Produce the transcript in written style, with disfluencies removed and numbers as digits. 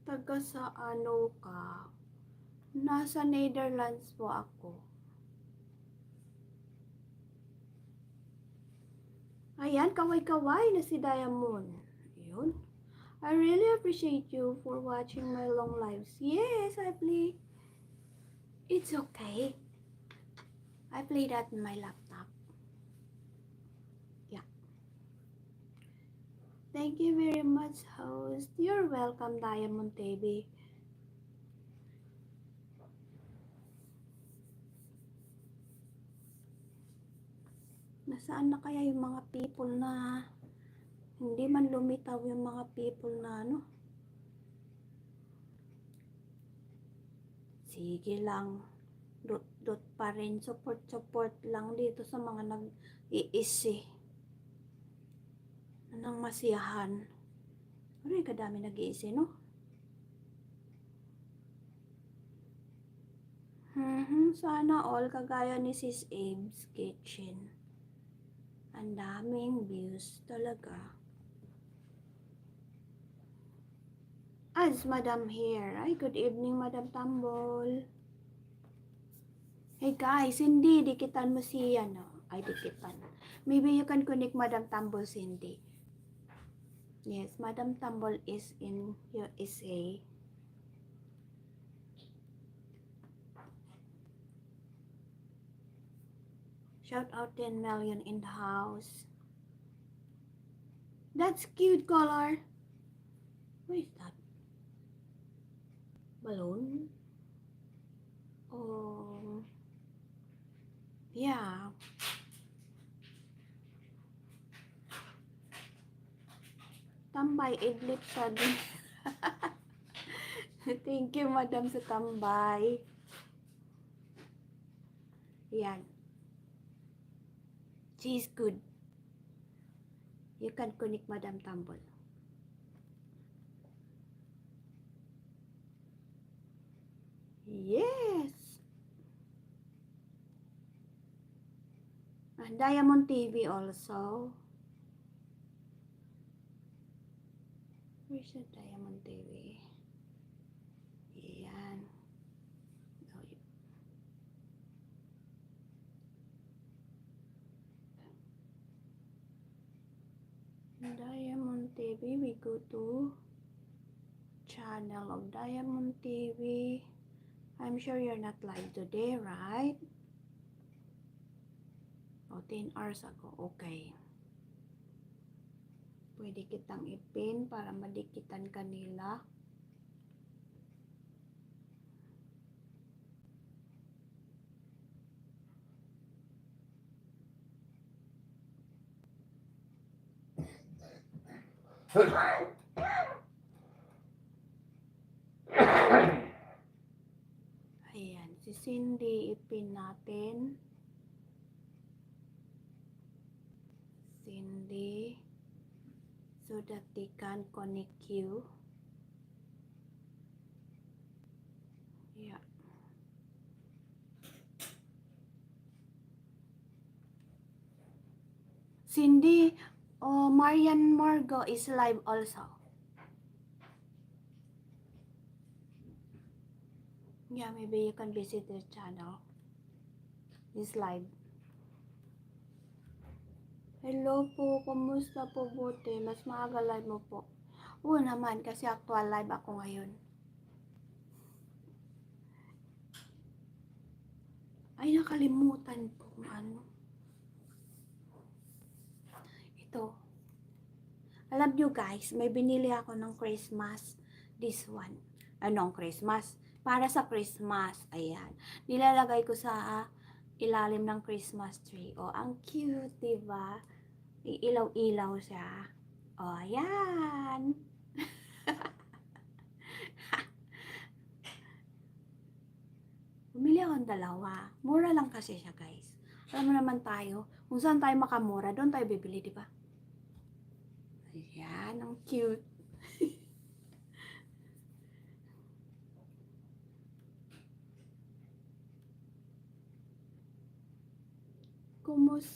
Taga sa ano ka? Nasa Netherlands po ako. Ayan, kaway-kaway na si Diamond. Ayun. I really appreciate you for watching my long lives. Yes, I play. It's okay. I play that in my laptop. Yeah. Thank you very much, host. You're welcome, Diamond TV. Nasaan na kaya yung mga people na hindi man lumitaw yung mga people na ano? Sige lang. Dot pa rin. Support lang dito sa mga nag-iisi. Anong masiyahan. Ano yung kadami nag-iisi, no? Sana all kagaya ni Sis Abe's Kitchen. Ang daming views talaga. As Madam here. Ay, good evening, Madam Tambol. Hey guys, hindi dikitan mo si ano. Ay, dikitan. Maybe you can connect Madam Tambol, Cindy. Yes, Madam Tambol is in USA. Shout out 10 million in the house. That's cute color. What is that? Balloon? Oh. Yeah. Tambay, idlip sa din. Thank you, Madam, sa tambay. Yan. She's good. You can connect Madam Tambol. Yes! And Diamond TV also. Where's the Diamond TV? Yan. Diamond TV, we go to channel of Diamond TV. I'm sure you're not live today, right? O, 10 hours ago. Okay. Pwede kitang ipin para madikitan kanila. Ayan, si Cindy ipin natin. Cindy, so that they can connect you. Yeah. Cindy, Marian Margo is live also. Yeah, maybe you can visit their channel. It's live. Hello po, kumusta po buti? Mas maaga live mo po. Oo naman, kasi actual live ako ngayon. Ay, nakalimutan po kung ano. Ito. Alam nyo guys, may binili ako ng Christmas. This one. Anong Christmas? Para sa Christmas. Ayan. Nilalagay ko sa ilalim ng Christmas tree. Oh, ang cute, diba? Iilaw-ilaw siya. Oh, ayan. Bumili akong dalawa. Mura lang kasi siya, guys. Alam mo naman tayo, kung saan tayo makamura, doon tayo bibili, diba? Ayan, ang cute. Kumusta?